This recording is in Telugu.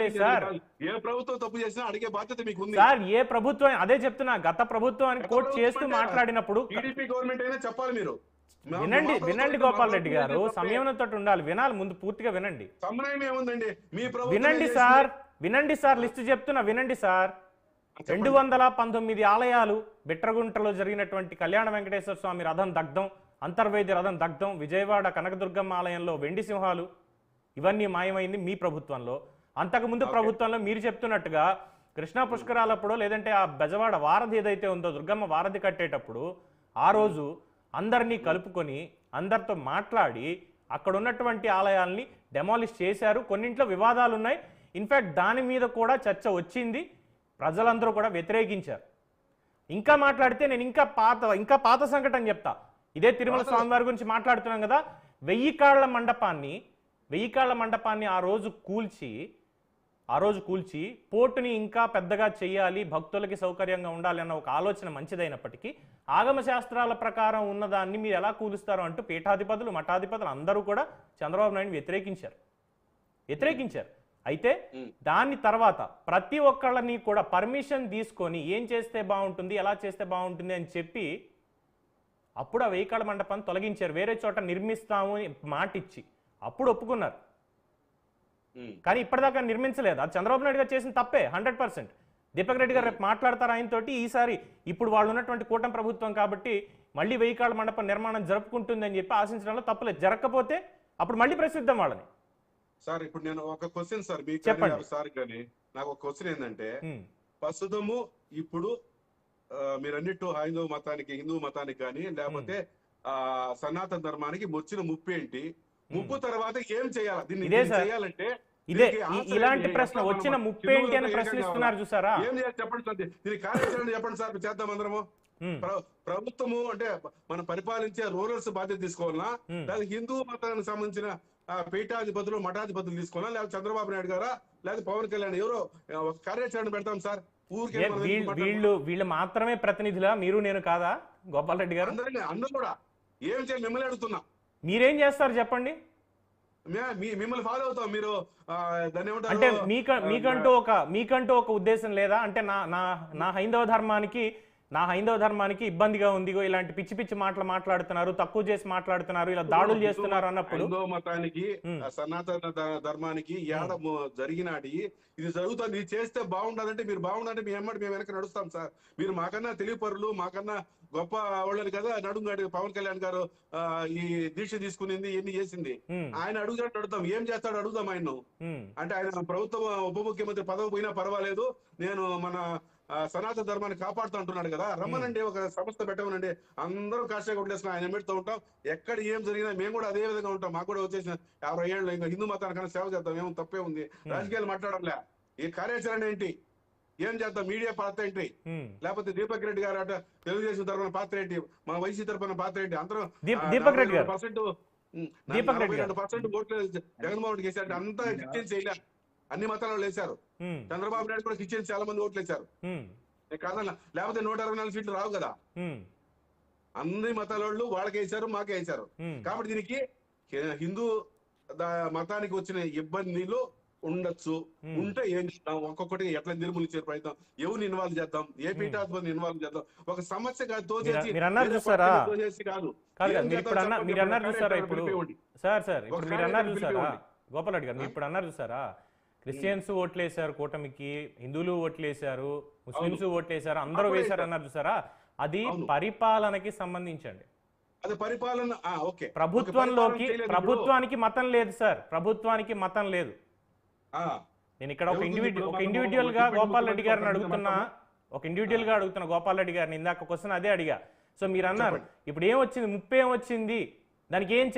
లేదు సార్. ఏ ప్రభుత్వం తప్పు చేసినా అడిగే బాధ్యత మీకు ఉంది సార్. ఏ ప్రభుత్వం, అదే చెప్తున్నా, గత ప్రభుత్వాన్ని కోట్ చేస్తూ మాట్లాడినప్పుడు టీడీపీ గవర్నమెంట్ అయినా చెప్పాలి మీరు. వినండి గోపాల్ రెడ్డి గారు, సంయమనంతో ఉండాలి, వినాలి, ముందు పూర్తిగా వినండి. సమన్వయం ఏముందండి మీ ప్రభుత్వం? వినండి సార్, లిస్టు చెప్తున్నా, వినండి సార్. 219 ఆలయాలు, బిట్రగుంటలో జరిగినటువంటి కళ్యాణ వెంకటేశ్వర స్వామి రథం దగ్ధం, అంతర్వేది రథం దగ్ధం, విజయవాడ కనకదుర్గమ్మ ఆలయంలో వెండి సింహాలు, ఇవన్నీ మాయమైంది మీ ప్రభుత్వంలో. అంతకుముందు ప్రభుత్వంలో మీరు చెప్తున్నట్టుగా కృష్ణా పుష్కరాలప్పుడు, లేదంటే ఆ బెజవాడ వారధి ఏదైతే ఉందో, దుర్గమ్మ వారధి కట్టేటప్పుడు ఆ రోజు అందరినీ కలుపుకొని అందరితో మాట్లాడి అక్కడ ఉన్నటువంటి ఆలయాల్ని డెమాలిష్ చేశారు. కొన్నింట్లో వివాదాలు ఉన్నాయి. ఇన్ఫాక్ట్ దాని మీద కూడా చర్చ వచ్చింది, ప్రజలందరూ కూడా వ్యతిరేకించారు. ఇంకా మాట్లాడితే నేను ఇంకా పాత సంఘటన చెప్తా. ఇదే తిరుమల స్వామివారి గురించి మాట్లాడుతున్నాం కదా. 1000 కాళ్ల మండపాన్ని ఆ రోజు కూల్చి పోర్టుని ఇంకా పెద్దగా చేయాలి, భక్తులకి సౌకర్యంగా ఉండాలి అన్న ఒక ఆలోచన మంచిదైనప్పటికీ ఆగమ శాస్త్రాల ప్రకారం ఉన్నదాన్ని మీరు ఎలా కూలుస్తారు అంటూ పీఠాధిపతులు, మఠాధిపతులు అందరూ కూడా చంద్రబాబు నాయుడు వ్యతిరేకించారు. అయితే దాని తర్వాత ప్రతి ఒక్కళ్ళని కూడా పర్మిషన్ తీసుకొని ఏం చేస్తే బాగుంటుంది, ఎలా చేస్తే బాగుంటుంది అని చెప్పి అప్పుడు ఆ 1000 కాళ్ల మండపాన్ని తొలగించారు. వేరే చోట నిర్మిస్తాము అని మాటిచ్చి అప్పుడు ఒప్పుకున్నారు. కానీ ఇప్పటిదాకా నిర్మించలేదు. అది చంద్రబాబు నాయుడు గారు చేసిన తప్పే 100%. దీపక్ రెడ్డి గారు రేపు మాట్లాడతారు ఆయనతోటి. ఈసారి ఇప్పుడు వాళ్ళు ఉన్నటువంటి కూటమి ప్రభుత్వం కాబట్టి మళ్ళీ 1000 కాళ్ల మండపం నిర్మాణం జరుపుకుంటుంది అని చెప్పి ఆశించడంలో తప్పలేదు. జరగకపోతే అప్పుడు మళ్ళీ ప్రసిద్ధం వాళ్ళని. సార్ ఇప్పుడు నేను ఒక క్వశ్చన్ సార్ మీకు సార్ కానీ నాకు ఒక క్వశ్చన్ ఏంటంటే, ప్రస్తుతము ఇప్పుడు మీరు అన్నిట్టు హైందవ మతానికి, హిందూ మతానికి కానీ లేకపోతే సనాతన ధర్మానికి వచ్చిన ముప్పు ఏంటి? ముప్పు తర్వాత ఏం చేయాలి? దీన్ని చేయాలంటే ఇలాంటి ప్రశ్న వచ్చిన ముప్పు ఏంటి అని ప్రశ్నిస్తున్నారు చూసారా? ఏం చేయాలి చెప్పండి సార్, దీని కార్యాచరణ చెప్పండి సార్, చేద్దాం అందరము. ప్రభుత్వము అంటే మనం పరిపాలించే రూరల్స్ బాధ్యత తీసుకోవాలన్నా, లేదా హిందూ మతానికి సంబంధించిన పీఠాధిపతులు, మఠాధిపతులు తీసుకోవాలా, లేకపోతే చంద్రబాబు నాయుడు గారా, లేదా పవన్ కళ్యాణ్ ఎవరో ఒక కార్యాచరణ పెడతాం సార్. వీళ్ళు మాత్రమే ప్రతినిధులా? మీరు నేను కాదా గోపాల్ రెడ్డి గారు? అందరూ కూడా ఏం చేయాలి మిమ్మల్ని అడుగుతున్నా. మీరేం చేస్తారు చెప్పండి? మిమ్మల్ని ఫాలో అవుతాం. మీరు అంటే మీకంటూ ఒక ఉద్దేశం లేదా? అంటే నా హైందవ ధర్మానికి ఇబ్బందిగా ఉంది, ఇలాంటి పిచ్చి పిచ్చి మాట్లాడుతున్నారు, తక్కువ చేసి మాట్లాడుతున్నారు, ఇలా దాడులు చేస్తున్నారు అన్నప్పుడు హిందూ మతానికి, సనాతన ధర్మానికి ఏడ జరిగినాటి ఇది జరుగుతుంది, ఇది చేస్తే బాగుండదంటే మీరు బాగుండంటే మీ ఎమ్మడి మేము వెనక నడుస్తాం సార్. మీరు మాకన్నా తెలివిపరులు, మాకన్నా గొప్ప వాళ్ళని కదా. నడుంగాడు పవన్ కళ్యాణ్ గారు ఈ దీక్ష తీసుకునింది, ఎన్ని చేసింది, ఆయన అడుగుతాడు, అడుగుతాం ఏం చేస్తాడు అడుగుదాం ఆయన. అంటే ఆయన ప్రభుత్వం ఉప ముఖ్యమంత్రి పదవి పోయినా పర్వాలేదు, నేను మన సనాతన ధర్మాన్ని కాపాడుతూ అంటున్నాడు కదా. రమ్మనండి, ఒక సంస్థ పెట్టమనండి, అందరూ కాషాయ కొట్టేసుకుని ఆయన పెడుతూ ఉంటాం. ఎక్కడ ఏం జరిగినా మేము కూడా అదే విధంగా ఉంటాం. మాకు కూడా వచ్చేసిన 50 ఏళ్ళు ఇంకా హిందూ మతానికన్నా సేవ చేద్దాం, ఏమో తప్పే ఉంది. రాజకీయాలు మాట్లాడంలే, ఈ కార్యాచరణ ఏంటి, ఏం చేద్దాం, మీడియా పాత్ర ఏంటి, లేకపోతే దీపక్ రెడ్డి గారు అట తెలుగుదేశం తరఫున పాత్ర ఏంటి, మా వైసీ తరఫున పాత్ర ఏంటి? అందరూ 42% ఓట్లు జగన్మోహన్ రెడ్డి వేసారు. అంతా కిచెన్ చేయలే, అన్ని మతాలలో వేశారు. చంద్రబాబు నాయుడు కూడా కిచెన్ చాలా మంది ఓట్లు వేశారు కాదన్నా, లేకపోతే 164 సీట్లు రావు కదా. అన్ని మతాల వాళ్ళు వాళ్ళకి వేశారు, మాకే వేశారు. కాబట్టి దీనికి హిందూ మతానికి వచ్చిన ఇబ్బందులు ఉండొచ్చు, ఉంటే ఏం చేద్దాం, ఒక్కొక్కటి ఎట్లా నిర్మూలించే ప్రయత్నం, ఎవరిని ఇన్వాల్వ్ చేద్దాం, ఏ పీఠాధిపతిని ఇన్వాల్వ్ చేద్దాం, ఒక సమస్య కాదు తోచేసి కాదు. గోపాల్ రెడ్డి గారు ఇప్పుడు అన్నారు చూసారా, క్రిస్టియన్స్ ఓట్లేశారు కూటమికి, హిందువులు ఓట్లేశారు, ముస్లింస్ ఓట్లేశారు, అందరూ వేశారు అన్నారు చూసారా, అది పరిపాలనకి సంబంధించండి. అది పరిపాలన ప్రభుత్వానికి మతం లేదు సార్, ప్రభుత్వానికి మతం లేదు. నేను ఇక్కడ ఒక ఇండివిజువల్ గా గోపాల్ రెడ్డి గారిని అడుగుతున్నా, గోపాల్ రెడ్డి గారిని ఇందాక క్వశ్చన్ అదే అడిగా. సో మీరు అన్నారు ఇప్పుడు ఏమొచ్చింది, ముప్పేం వచ్చింది, దానికి ఏం